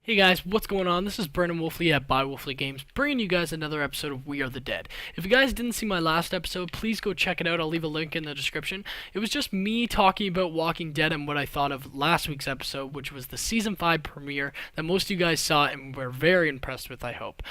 Hey guys, what's going on? This is Brennan Wolfley at By Wolfley Games, bringing you guys another episode of We Are the Dead. If you guys didn't see my last episode, please go check it out. I'll leave a link in the description. It was just me talking about Walking Dead and what I thought of last week's episode, which was the Season 5 premiere that most of you guys saw and were very impressed with, I hope.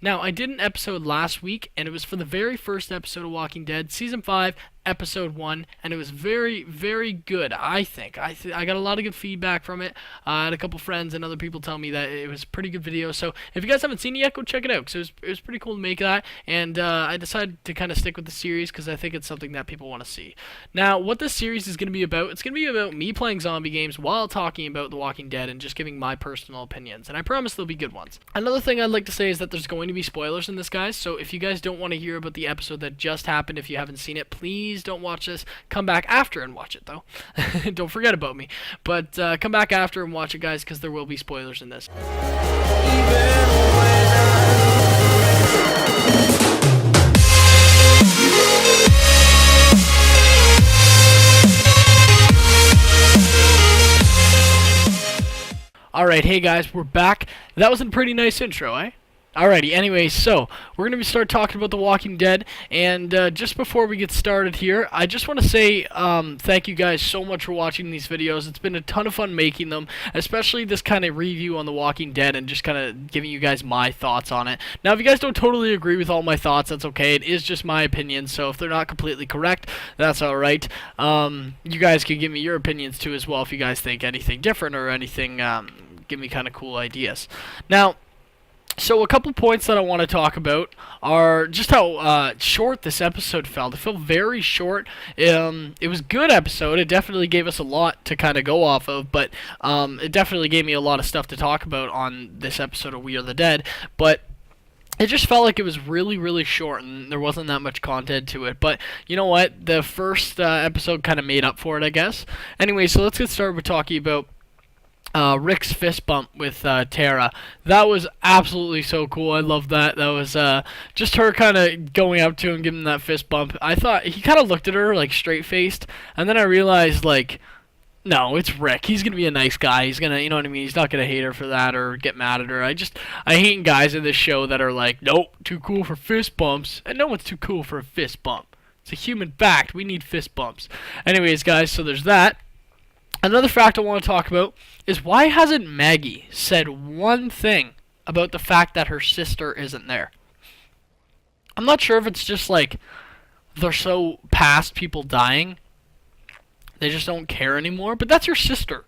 Now, I did an episode last week, and it was for the very first episode of Walking Dead, Season 5, Episode 1, and it was very, very good, I think. I got a lot of good feedback from it. I had a couple friends and other people tell me that it was a pretty good video, so if you guys haven't seen it yet, go check it out, because it was pretty cool to make that, and I decided to kind of stick with the series, because I think it's something that people want to see. Now, what this series is going to be about, it's going to be about me playing zombie games while talking about The Walking Dead and just giving my personal opinions, and I promise they'll be good ones. Another thing I'd like to say is that there's going to be spoilers in this, guys, so if you guys don't want to hear about the episode that just happened, if you haven't seen it, please don't watch this. Come back after and watch it, though. Don't forget about me. But come back after and watch it, guys, because there will be spoilers in this. Alright, hey guys, we're back. That was a pretty nice intro, eh? Alrighty, anyway, so we're going to start talking about The Walking Dead, and just before we get started here, I just want to say thank you guys so much for watching these videos. It's been a ton of fun making them, especially this kind of review on The Walking Dead and just kind of giving you guys my thoughts on it. Now, if you guys don't totally agree with all my thoughts, that's okay. It is just my opinion, so if they're not completely correct, that's alright. You guys can give me your opinions too as well if you guys think anything different or anything, give me kind of cool ideas. Now, so a couple points that I want to talk about are just how short this episode felt. It felt very short. It was a good episode. It definitely gave us a lot to kind of go off of, but it definitely gave me a lot of stuff to talk about on this episode of We Are the Dead. But it just felt like it was really, really short, and there wasn't that much content to it. But you know what? The first episode kind of made up for it, I guess. Anyway, so let's get started with talking about Rick's fist bump with Tara. That was absolutely so cool. I love that. That was just her kind of going up to him, giving him that fist bump. I thought he kind of looked at her like straight-faced, and then I realized like, no, it's Rick. He's gonna be a nice guy. He's gonna, you know what I mean? He's not gonna hate her for that or get mad at her. I hate guys in this show that are like, nope, too cool for fist bumps, and no one's too cool for a fist bump. It's a human fact. We need fist bumps. Anyways, guys, so there's that. Another fact I want to talk about is why hasn't Maggie said one thing about the fact that her sister isn't there? I'm not sure if it's just like they're so past people dying, they just don't care anymore, but that's your sister.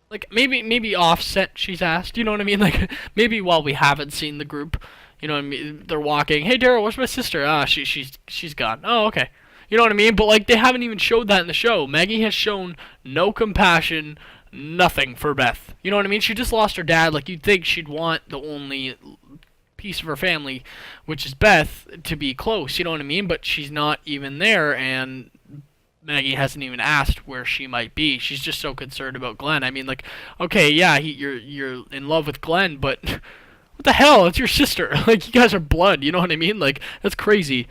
Like, maybe offset, she's asked, you know what I mean? Like, maybe while we haven't seen the group, you know what I mean? They're walking, hey Daryl, where's my sister? Ah, she's gone. Oh, okay. You know what I mean? But, like, they haven't even showed that in the show. Maggie has shown no compassion, nothing for Beth. You know what I mean? She just lost her dad. Like, you'd think she'd want the only piece of her family, which is Beth, to be close. You know what I mean? But she's not even there, and Maggie hasn't even asked where she might be. She's just so concerned about Glenn. I mean, like, okay, yeah, you're in love with Glenn, but what the hell? It's your sister. Like, you guys are blood. You know what I mean? Like, that's crazy.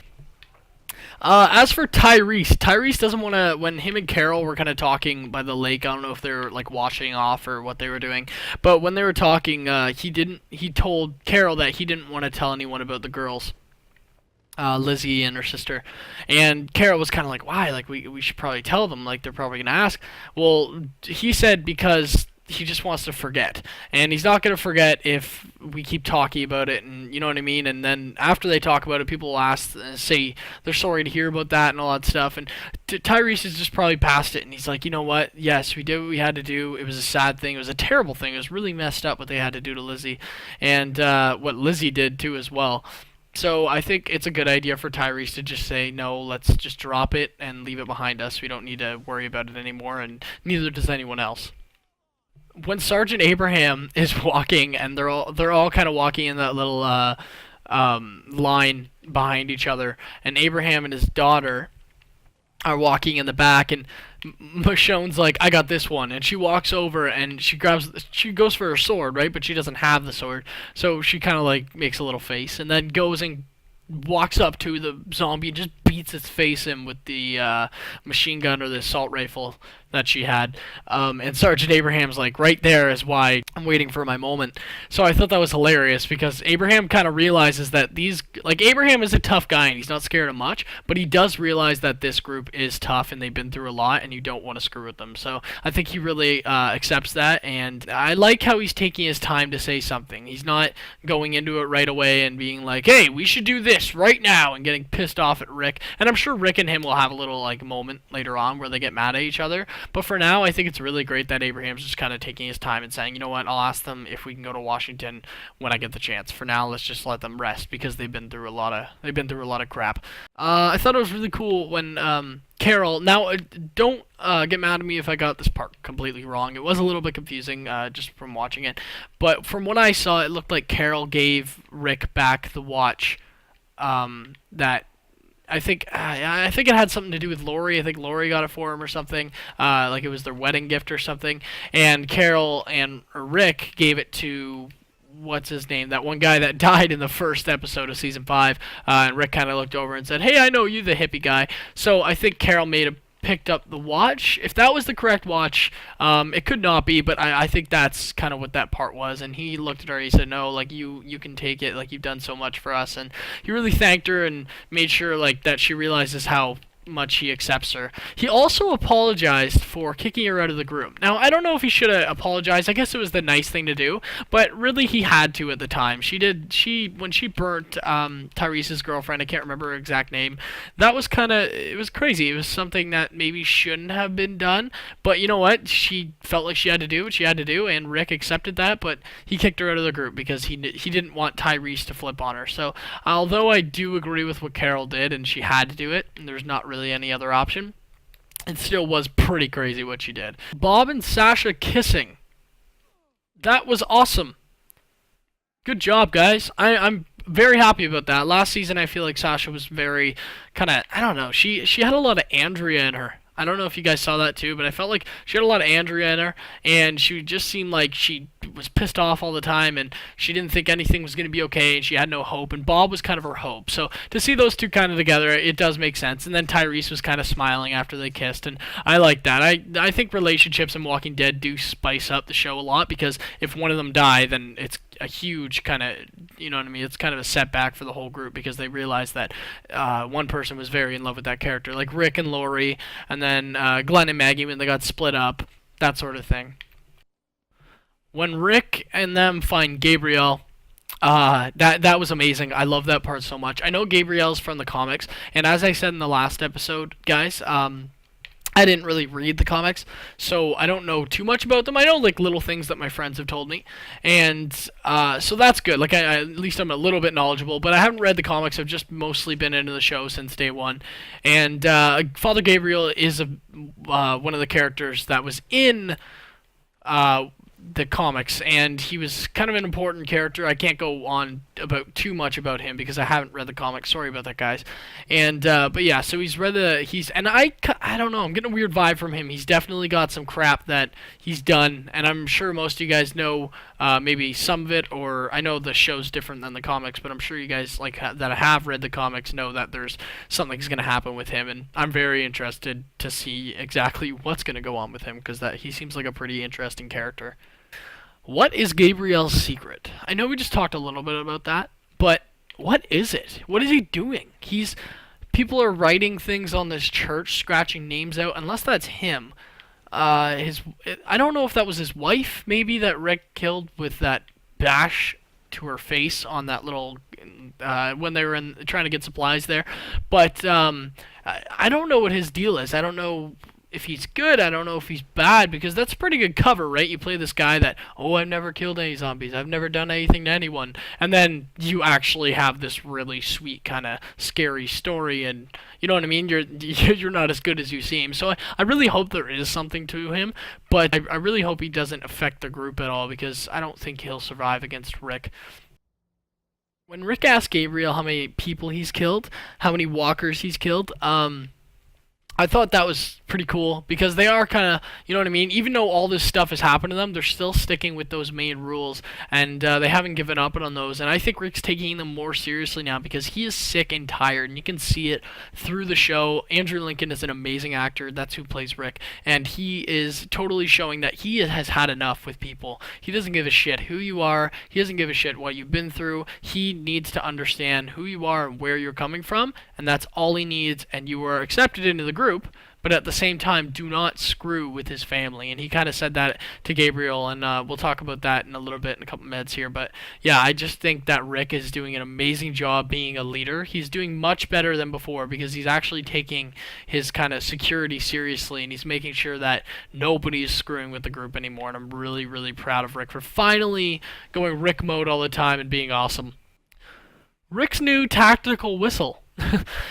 As for Tyrese doesn't want to, when him and Carol were kind of talking by the lake, I don't know if they were like washing off or what they were doing, but when they were talking, he told Carol that he didn't want to tell anyone about the girls, Lizzie and her sister, and Carol was kind of like, why? Like, we should probably tell them, like, they're probably going to ask. Well, he said because he just wants to forget, and he's not going to forget if we keep talking about it, and you know what I mean. And then after they talk about it, people will ask, say they're sorry to hear about that and all that stuff, and Tyrese is just probably past it, and he's like, you know what, yes, we did what we had to do. It was a sad thing, it was a terrible thing, it was really messed up what they had to do to Lizzie, and what Lizzie did too as well. So I think it's a good idea for Tyrese to just say, no, let's just drop it and leave it behind us. We don't need to worry about it anymore, and neither does anyone else. When Sergeant Abraham is walking, and they're all kind of walking in that little line behind each other, and Abraham and his daughter are walking in the back, and Michonne's like, I got this one, and she walks over and she goes for her sword, right? But she doesn't have the sword, so she kind of like makes a little face, and then goes and walks up to the zombie and just beats its face in with the machine gun or the assault rifle that she had. And Sergeant Abraham's like, right there is why I'm waiting for my moment. So I thought that was hilarious because Abraham kind of realizes that Abraham is a tough guy and he's not scared of much, but he does realize that this group is tough and they've been through a lot and you don't want to screw with them. So I think he really accepts that, and I like how he's taking his time to say something. He's not going into it right away and being like, hey, we should do this right now, and getting pissed off at Rick. And I'm sure Rick and him will have a little moment later on where they get mad at each other. But for now, I think it's really great that Abraham's just kind of taking his time and saying, you know what, I'll ask them if we can go to Washington when I get the chance. For now, let's just let them rest because they've been through a lot of crap. I thought it was really cool when Carol. Now, don't get mad at me if I got this part completely wrong. It was a little bit confusing just from watching it, but from what I saw, it looked like Carol gave Rick back the watch that I think it had something to do with Lori. I think Lori got it for him or something. Like it was their wedding gift or something. And Carol and Rick gave it to what's his name? That one guy that died in the first episode of season 5. And Rick kind of looked over and said, "Hey, I know you, the hippie guy." So I think Carol picked up the watch. If that was the correct watch, it could not be, but I think that's kind of what that part was. And he looked at her and he said, no, like, you can take it, like, you've done so much for us. And he really thanked her and made sure, like, that she realizes how much he accepts her. He also apologized for kicking her out of the group. Now, I don't know if he should have apologized. I guess it was the nice thing to do, but really he had to at the time. When she burnt Tyrese's girlfriend, I can't remember her exact name, that was it was crazy. It was something that maybe shouldn't have been done, but you know what? She felt like she had to do what she had to do, and Rick accepted that, but he kicked her out of the group because he didn't want Tyrese to flip on her. So, although I do agree with what Carol did, and she had to do it, and there's not really any other option, it still was pretty crazy what she did. Bob and Sasha kissing. That was awesome. Good job, guys. I'm very happy about that. Last season, I feel like Sasha was very I don't know, she had a lot of Andrea in her. I don't know if you guys saw that too, but I felt like she had a lot of Andrea in her, and she just seemed like she was pissed off all the time, and she didn't think anything was going to be okay, and she had no hope, and Bob was kind of her hope. So to see those two kind of together, it does make sense. And then Tyrese was kind of smiling after they kissed, and I like that. I think relationships in Walking Dead do spice up the show a lot, because if one of them die, then it's a huge kind of, you know what I mean, it's kind of a setback for the whole group, because they realize that one person was very in love with that character, like Rick and Lori, and then Glenn and Maggie when they got split up, that sort of thing. When Rick and them find Gabrielle, that was amazing. I love that part so much. I know Gabrielle's from the comics, and as I said in the last episode, guys, I didn't really read the comics, so I don't know too much about them. I know like little things that my friends have told me, and so that's good. Like at least I'm a little bit knowledgeable, but I haven't read the comics. I've just mostly been into the show since day one. And Father Gabriel is one of the characters that was in the comics, and he was kind of an important character. I can't go on about too much about him because I haven't read the comics. Sorry about that, guys. And but yeah, so I don't know, I'm getting a weird vibe from him. He's definitely got some crap that he's done, and I'm sure most of you guys know maybe some of it, or I know the show's different than the comics, but I'm sure you guys that have read the comics know that there's something's going to happen with him, and I'm very interested to see exactly what's going to go on with him, because he seems like a pretty interesting character. What is Gabriel's secret? I know we just talked a little bit about that, but what is it? What is he doing? People are writing things on this church, scratching names out, unless that's him. I don't know if that was his wife, maybe, that Rick killed with that bash to her face on that little, when they were trying to get supplies there. But I don't know what his deal is. I don't know if he's good, I don't know if he's bad, because that's a pretty good cover, right? You play this guy that, I've never killed any zombies, I've never done anything to anyone, and then you actually have this really sweet kind of scary story, and you know what I mean? You're not as good as you seem. So I really hope there is something to him, but I really hope he doesn't affect the group at all, because I don't think he'll survive against Rick. When Rick asked Gabriel how many people he's killed, how many walkers he's killed, I thought that was pretty cool because they are kind of, you know what I mean? Even though all this stuff has happened to them, they're still sticking with those main rules, and they haven't given up on those. And I think Rick's taking them more seriously now because he is sick and tired, and you can see it through the show. Andrew Lincoln is an amazing actor. That's who plays Rick, and he is totally showing that he has had enough with people. He doesn't give a shit who you are. He doesn't give a shit what you've been through. He needs to understand who you are and where you're coming from, and that's all he needs, and you are accepted into the group, but at the same time, do not screw with his family. And he kind of said that to Gabriel, and we'll talk about that in a little bit in a couple minutes here. But yeah, I just think that Rick is doing an amazing job being a leader. He's doing much better than before because he's actually taking his kind of security seriously, and he's making sure that nobody is screwing with the group anymore. And I'm really, really proud of Rick for finally going Rick mode all the time and being awesome. Rick's new tactical whistle.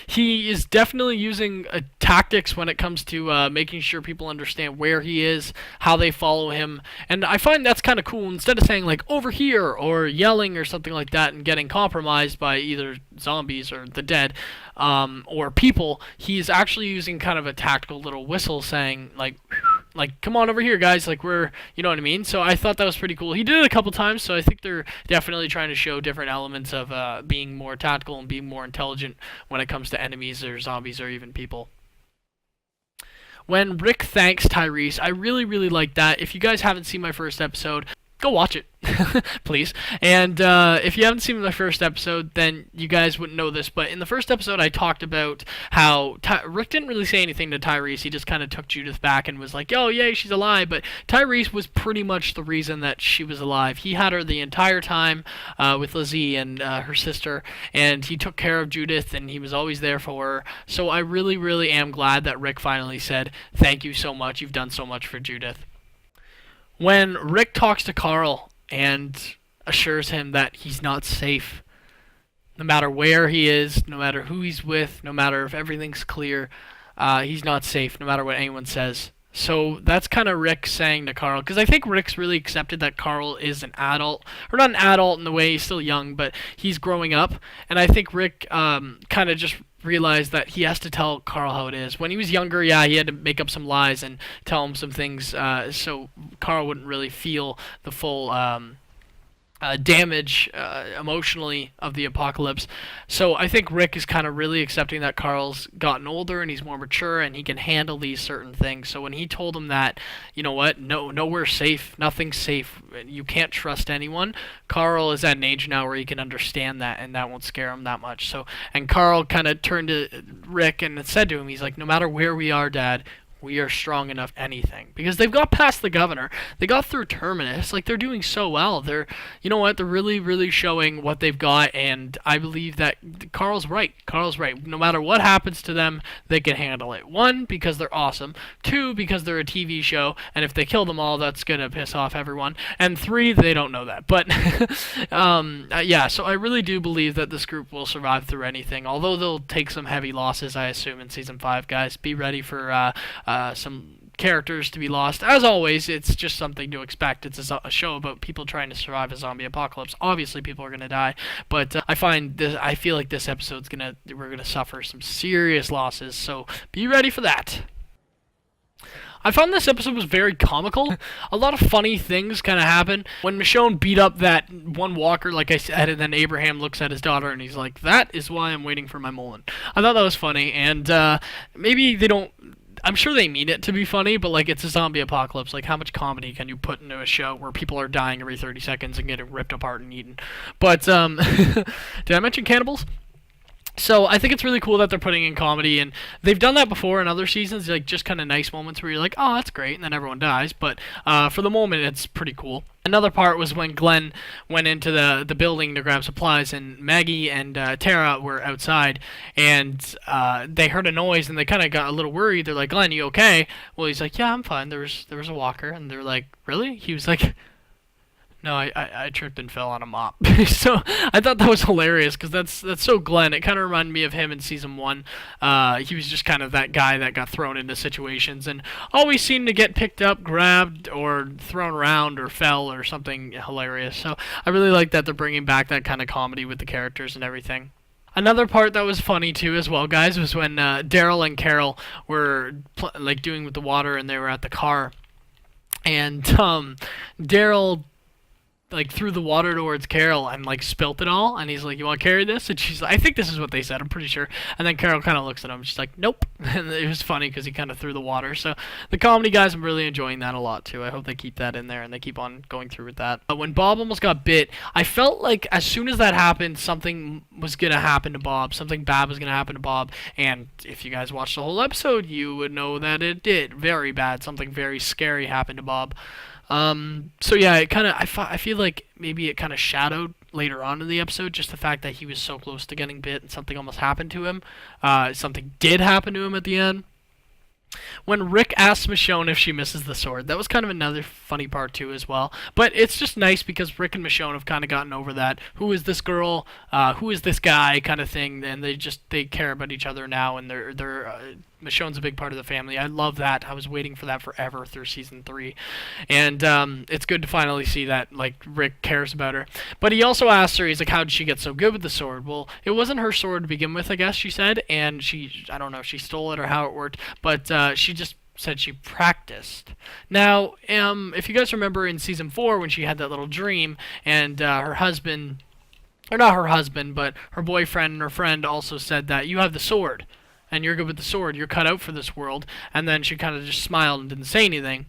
He is definitely using tactics when it comes to making sure people understand where he is, how they follow him, and I find that's kind of cool. Instead of saying like over here or yelling or something like that and getting compromised by either zombies or the dead or people, he's actually using kind of a tactical little whistle saying like, come on over here, guys, like, we're, you know what I mean? So I thought that was pretty cool. He did it a couple times, so I think they're definitely trying to show different elements of being more tactical and being more intelligent when it comes to enemies or zombies or even people. When Rick thanks Tyrese, I really, really like that. If you guys haven't seen my first episode, go watch it, please. And if you haven't seen my first episode, then you guys wouldn't know this. But in the first episode, I talked about how Rick didn't really say anything to Tyrese. He just kind of took Judith back and was like, "Oh, yay, she's alive." But Tyrese was pretty much the reason that she was alive. He had her the entire time with Lizzie and her sister, and he took care of Judith, and he was always there for her. So I really, really am glad that Rick finally said, "Thank you so much. You've done so much for Judith." When Rick talks to Carl and assures him that he's not safe, no matter where he is, no matter who he's with, no matter if everything's clear, he's not safe, no matter what anyone says. So that's kind of Rick saying to Carl, because I think Rick's really accepted that Carl is an adult, or not an adult in the way he's still young, but he's growing up, and I think Rick kind of just realized that he has to tell Carl how it is. When he was younger, yeah, he had to make up some lies and tell him some things so Carl wouldn't really feel the full damage emotionally of the apocalypse. So I think Rick is kind of really accepting that Carl's gotten older and he's more mature and he can handle these certain things. So when he told him that, you know what, nowhere's safe, nothing's safe, you can't trust anyone, Carl is at an age now where he can understand that and that won't scare him that much. So, and Carl kind of turned to Rick and said to him, he's like, "No matter where we are, Dad, we are strong enough anything." Because they've got past the governor. They got through Terminus. Like, they're doing so well. They're, you know what, they're really, really showing what they've got, and I believe that Carl's right. Carl's right. No matter what happens to them, they can handle it. One, because they're awesome. Two, because they're a TV show, and if they kill them all, that's going to piss off everyone. And three, they don't know that. But, yeah, so I really do believe that this group will survive through anything, although they'll take some heavy losses, I assume, in Season 5, guys. Be ready for some characters to be lost. As always, it's just something to expect. It's a show about people trying to survive a zombie apocalypse. Obviously, people are going to die, but I feel like this episode's we're gonna suffer some serious losses. So be ready for that. I found this episode was very comical. A lot of funny things kind of happen. When Michonne beat up that one walker, like I said, and then Abraham looks at his daughter and he's like, "That is why I'm waiting for my Mullen." I thought that was funny, and maybe they don't. I'm sure they mean it to be funny, but like, it's a zombie apocalypse. Like, how much comedy can you put into a show where people are dying every 30 seconds and getting ripped apart and eaten? But did I mention cannibals? So I think it's really cool that they're putting in comedy, and they've done that before in other seasons, like just kind of nice moments where you're like, "Oh, that's great," and then everyone dies. But for the moment, it's pretty cool. Another part was when Glenn went into the building to grab supplies, and Maggie and Tara were outside, and they heard a noise, and they kind of got a little worried. They're like, "Glenn, you okay?" Well, he's like, "Yeah, I'm fine. There was a walker," and they're like, "Really?" He was like, "No, I tripped and fell on a mop." So I thought that was hilarious because that's so Glenn. It kind of reminded me of him in Season 1. He was just kind of that guy that got thrown into situations and always seemed to get picked up, grabbed, or thrown around, or fell, or something hilarious. So I really like that they're bringing back that kind of comedy with the characters and everything. Another part that was funny too, as well, guys, was when Daryl and Carol were like doing with the water, and they were at the car, and Daryl like threw the water towards Carol and like spilt it all, and he's like, "You want to carry this?" And she's like, "I think this is what they said. I'm pretty sure." And then Carol kind of looks at him. She's like, "Nope." And it was funny because he kind of threw the water. So the comedy guys, I'm really enjoying that a lot too. I hope they keep that in there and they keep on going through with that. But when Bob almost got bit, I felt like as soon as that happened, something was gonna happen to Bob. Something bad was gonna happen to Bob. And if you guys watched the whole episode, you would know that it did. Very bad. Something very scary happened to Bob. So yeah, it kind of I feel like maybe it kind of shadowed later on in the episode just the fact that he was so close to getting bit and something almost happened to him. Something did happen to him at the end. When Rick asks Michonne if she misses the sword, that was kind of another funny part too as well. But it's just nice because Rick and Michonne have kind of gotten over that who is this girl, who is this guy kind of thing, and they care about each other now, and they're Michonne's a big part of the family. I love that. I was waiting for that forever through season 3, and it's good to finally see that like Rick cares about her. But he also asks her, he's like, "How did she get so good with the sword?" Well, it wasn't her sword to begin with, I guess she said, and I don't know if she stole it or how it worked, but she just said she practiced. Now, if you guys remember in season 4 when she had that little dream and her husband, or not her husband, but her boyfriend and her friend also said that you have the sword and you're good with the sword, you're cut out for this world, and then she kind of just smiled and didn't say anything.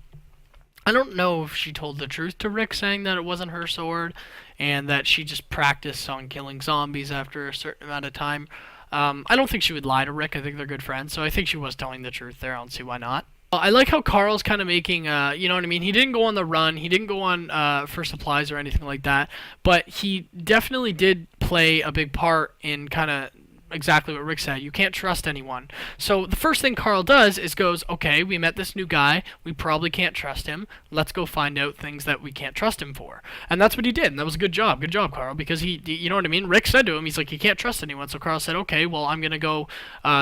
I don't know if she told the truth to Rick saying that it wasn't her sword and that she just practiced on killing zombies after a certain amount of time. I don't think she would lie to Rick. I think they're good friends, so I think she was telling the truth there. I don't see why not. I like how Carl's kind of making, you know what I mean? He didn't go on the run. He didn't go on for supplies or anything like that. But he definitely did play a big part in kind of exactly what Rick said. You can't trust anyone. So the first thing Carl does is goes, okay, we met this new guy. We probably can't trust him. Let's go find out things that we can't trust him for. And that's what he did. And that was a good job. Good job, Carl. Because you know what I mean? Rick said to him, he's like, you can't trust anyone. So Carl said, okay, well, I'm going to go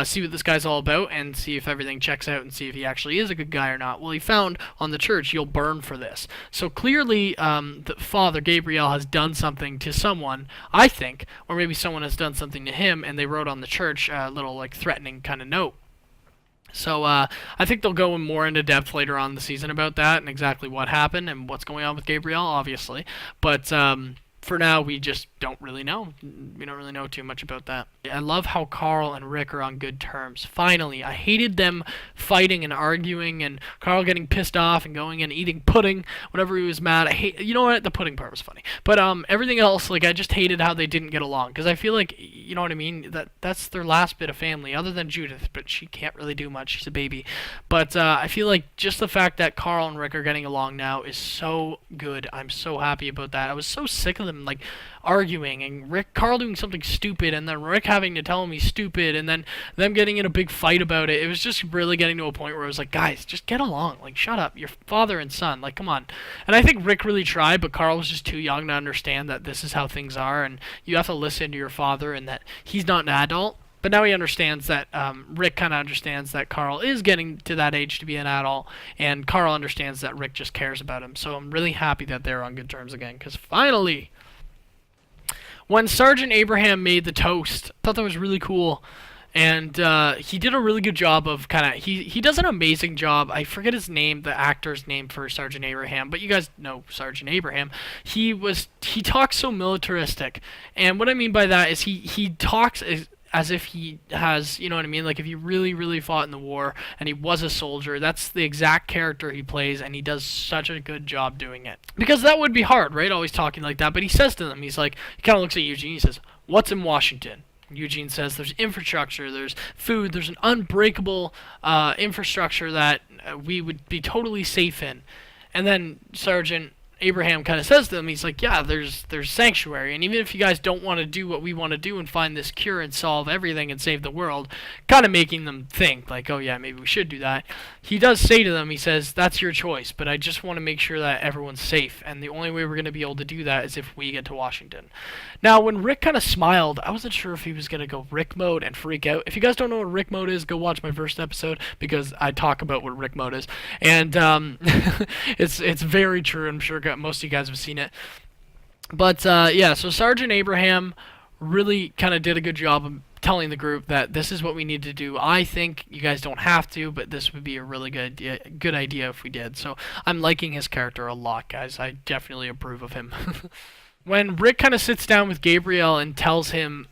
see what this guy's all about and see if everything checks out and see if he actually is a good guy or not. Well, he found on the church, you'll burn for this. So clearly, the Father Gabriel has done something to someone, I think, or maybe someone has done something to him, and they wrote on the church a little like threatening kind of note. So I think they'll go more into depth later on in the season about that and exactly what happened and what's going on with Gabriel, obviously. But for now, we just don't really know. We don't really know too much about that. I love how Carl and Rick are on good terms. Finally, I hated them fighting and arguing and Carl getting pissed off and going and eating pudding whenever he was mad. You know what? The pudding part was funny. But everything else, like I just hated how they didn't get along because I feel like, you know what I mean? That's their last bit of family, other than Judith, but she can't really do much. She's a baby. But I feel like just the fact that Carl and Rick are getting along now is so good. I'm so happy about that. I was so sick of them like arguing and Carl doing something stupid and then Rick having to tell him he's stupid and then them getting in a big fight about it. It was just really getting to a point where I was like, guys, just get along. Like, shut up. You're father and son. Like, come on. And I think Rick really tried, but Carl was just too young to understand that this is how things are and you have to listen to your father and that he's not an adult. But now he understands that, Rick kind of understands that Carl is getting to that age to be an adult, and Carl understands that Rick just cares about him. So I'm really happy that they're on good terms again, because finally, when Sergeant Abraham made the toast, I thought that was really cool. And he did a really good job of kind of, he does an amazing job. I forget his name, the actor's name for Sergeant Abraham, but you guys know Sergeant Abraham. He talks so militaristic. And what I mean by that is he talks as if he has, you know what I mean? Like if he really, really fought in the war and he was a soldier, that's the exact character he plays, and he does such a good job doing it. Because that would be hard, right? Always talking like that. But he says to them, he's like, he kind of looks at Eugene, he says, "What's in Washington?" Eugene says, "There's infrastructure, there's food, there's an unbreakable infrastructure that we would be totally safe in." And then Sergeant Abraham kind of says to them, he's like, yeah, there's sanctuary, and even if you guys don't want to do what we want to do and find this cure and solve everything and save the world, kind of making them think, like, oh yeah, maybe we should do that. He does say to them, he says, that's your choice, but I just want to make sure that everyone's safe, and the only way we're going to be able to do that is if we get to Washington. Now, when Rick kind of smiled, I wasn't sure if he was going to go Rick mode and freak out. If you guys don't know what Rick mode is, go watch my first episode, because I talk about what Rick mode is, and it's very true. I'm sure most of you guys have seen it. But yeah, so Sergeant Abraham, really kind of did a good job of telling the group that this is what we need to do. I think you guys don't have to, but this would be a really good idea if we did. So I'm liking his character a lot, guys. I definitely approve of him. When Rick kind of sits down with Gabriel and tells him,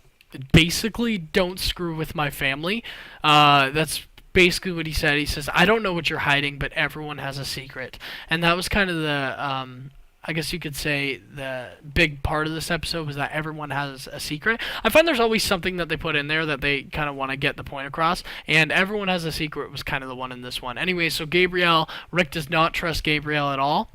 basically, don't screw with my family, that's basically what he said. He says, I don't know what you're hiding, but everyone has a secret. And that was kind of I guess you could say the big part of this episode was that everyone has a secret. I find there's always something that they put in there that they kind of want to get the point across, and everyone has a secret was kind of the one in this one. Anyway, so Rick does not trust Gabriel at all.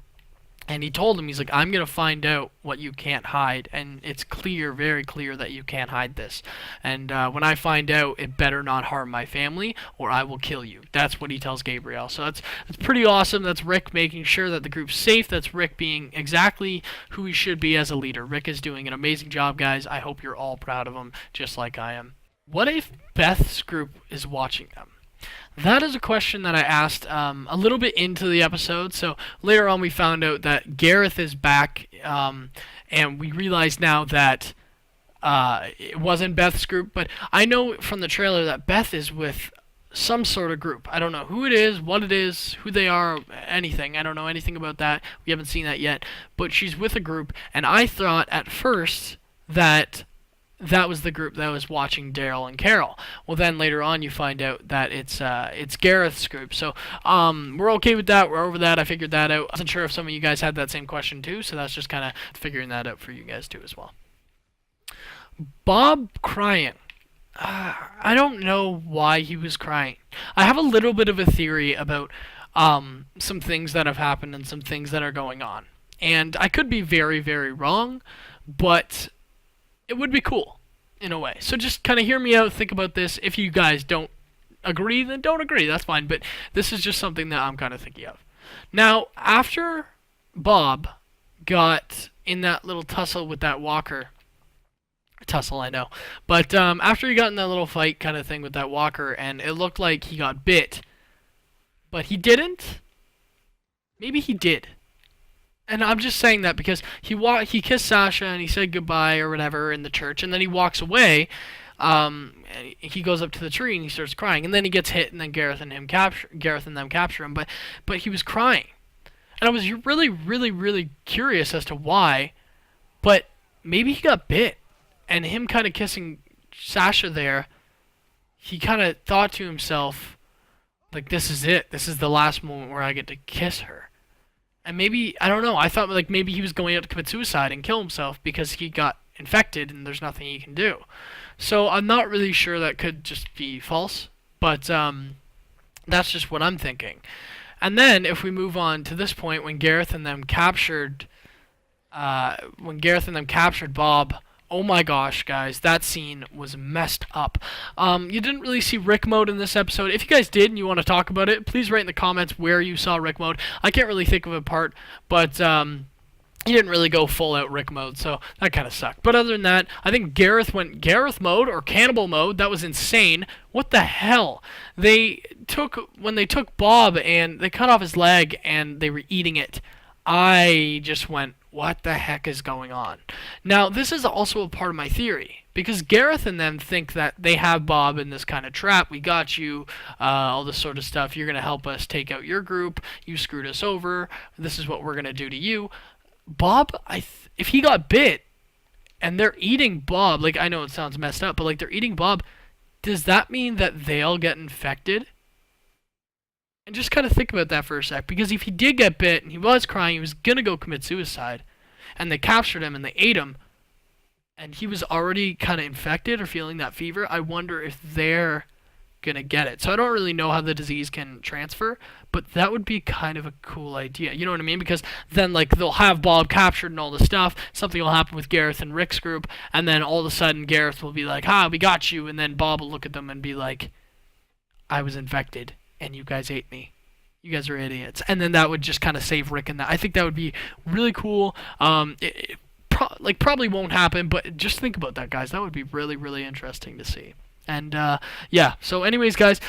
And he told him, he's like, I'm going to find out what you can't hide. And it's clear, very clear, that you can't hide this. And when I find out, it better not harm my family or I will kill you. That's what he tells Gabriel. So that's pretty awesome. That's Rick making sure that the group's safe. That's Rick being exactly who he should be as a leader. Rick is doing an amazing job, guys. I hope you're all proud of him, just like I am. What if Beth's group is watching them? That is a question that I asked a little bit into the episode. So later on, we found out that Gareth is back, and we realize now that it wasn't Beth's group. But I know from the trailer that Beth is with some sort of group. I don't know who it is, what it is, who they are, anything. I don't know anything about that. We haven't seen that yet. But she's with a group, and I thought at first that that was the group that was watching Daryl and Carol. Well, then later on you find out that it's Gareth's group. So we're okay with that. We're over that. I figured that out. I wasn't sure if some of you guys had that same question too, so that's just kind of figuring that out for you guys too as well. Bob crying. I don't know why he was crying. I have a little bit of a theory about some things that have happened and some things that are going on. And I could be very, very wrong, but it would be cool in a way. So just kind of hear me out, think about this. If you guys don't agree, then don't agree. That's fine. But this is just something that I'm kind of thinking of. Now, after Bob got in that little tussle with that walker, I know. But after he got in that little fight kind of thing with that walker, and it looked like he got bit, but he didn't. Maybe he did. And I'm just saying that because he kissed Sasha and he said goodbye or whatever in the church, and then he walks away. And he goes up to the tree and he starts crying, and then he gets hit, and then Gareth and them capture him. But he was crying, and I was really, really, really curious as to why. But maybe he got bit, and him kind of kissing Sasha there, he kind of thought to himself, like, this is it. This is the last moment where I get to kiss her. And maybe, I don't know, I thought like maybe he was going out to commit suicide and kill himself because he got infected and there's nothing he can do. So I'm not really sure, that could just be false, but that's just what I'm thinking. And then if we move on to this point, when Gareth and them captured Bob, oh my gosh, guys, that scene was messed up. You didn't really see Rick mode in this episode. If you guys did and you want to talk about it, please write in the comments where you saw Rick mode. I can't really think of a part, but he didn't really go full out Rick mode, so that kind of sucked. But other than that, I think Gareth went Gareth mode or cannibal mode. That was insane. What the hell? When they took Bob and they cut off his leg and they were eating it, I just went, what the heck is going on? Now, this is also a part of my theory, because Gareth and them think that they have Bob in this kind of trap. We got you, all this sort of stuff. You're going to help us take out your group. You screwed us over. This is what we're going to do to you. Bob, if he got bit and they're eating Bob, like, I know it sounds messed up, but like they're eating Bob, does that mean that they'll get infected? And just kind of think about that for a sec, because if he did get bit and he was crying, he was going to go commit suicide, and they captured him and they ate him, and he was already kind of infected or feeling that fever, I wonder if they're going to get it. So I don't really know how the disease can transfer, but that would be kind of a cool idea. You know what I mean? Because then, like, they'll have Bob captured and all this stuff, something will happen with Gareth and Rick's group, and then all of a sudden Gareth will be like, we got you, and then Bob will look at them and be like, I was infected. And you guys ate me. You guys are idiots. And then that would just kind of save Rick in that. I think that would be really cool. It probably won't happen, but just think about that, guys. That would be really, really interesting to see. And yeah. So, anyways, guys,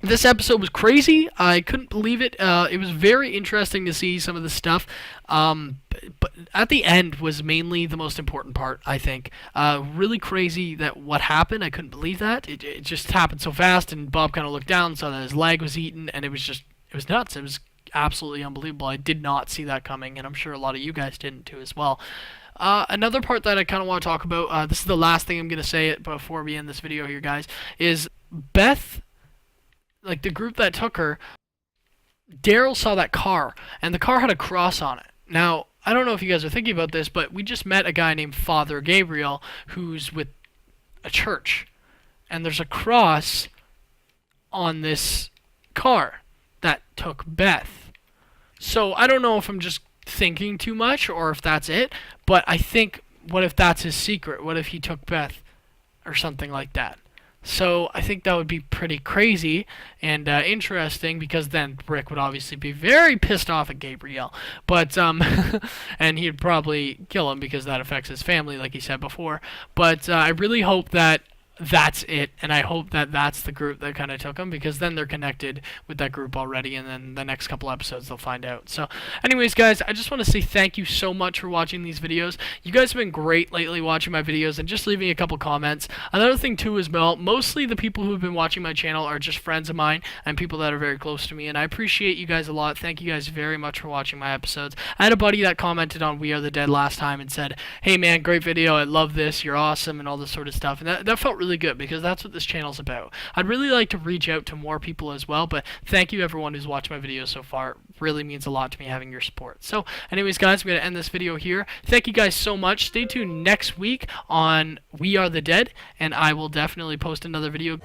This episode was crazy. I couldn't believe it. It was very interesting to see some of the stuff. But at the end was mainly the most important part, I think. Really crazy that what happened. I couldn't believe that. It just happened so fast, and Bob kind of looked down, saw that his leg was eaten, and it was nuts. It was absolutely unbelievable. I did not see that coming, and I'm sure a lot of you guys didn't too as well. Another part that I kind of want to talk about, this is the last thing I'm going to say it before we end this video here, guys, is Beth, like the group that took her, Daryl saw that car, and the car had a cross on it. Now, I don't know if you guys are thinking about this, but we just met a guy named Father Gabriel who's with a church, and there's a cross on this car that took Beth. So I don't know if I'm just thinking too much or if that's it, but I think, what if that's his secret? What if he took Beth or something like that? So I think that would be pretty crazy and interesting, because then Rick would obviously be very pissed off at Gabriel, but and he'd probably kill him because that affects his family, like he said before. But I really hope that that's it, and I hope that that's the group that kind of took him, because then they're connected with that group already, and then the next couple episodes they'll find out. So anyways, guys, I just want to say thank you so much for watching these videos. You guys have been great lately watching my videos and just leaving a couple comments. Another thing too is, well, mostly the people who have been watching my channel are just friends of mine and people that are very close to me, and I appreciate you guys a lot. Thank you guys very much for watching my episodes. I had a buddy that commented on We Are the Dead last time and said, "Hey man, great video, I love this, you're awesome," and all this sort of stuff, and that felt really good, because that's what this channel's about. I'd really like to reach out to more people as well, but thank you everyone who's watched my videos so far. It really means a lot to me having your support. So anyways, guys, I'm going to end this video here. Thank you guys so much. Stay tuned next week on We Are the Dead, and I will definitely post another video.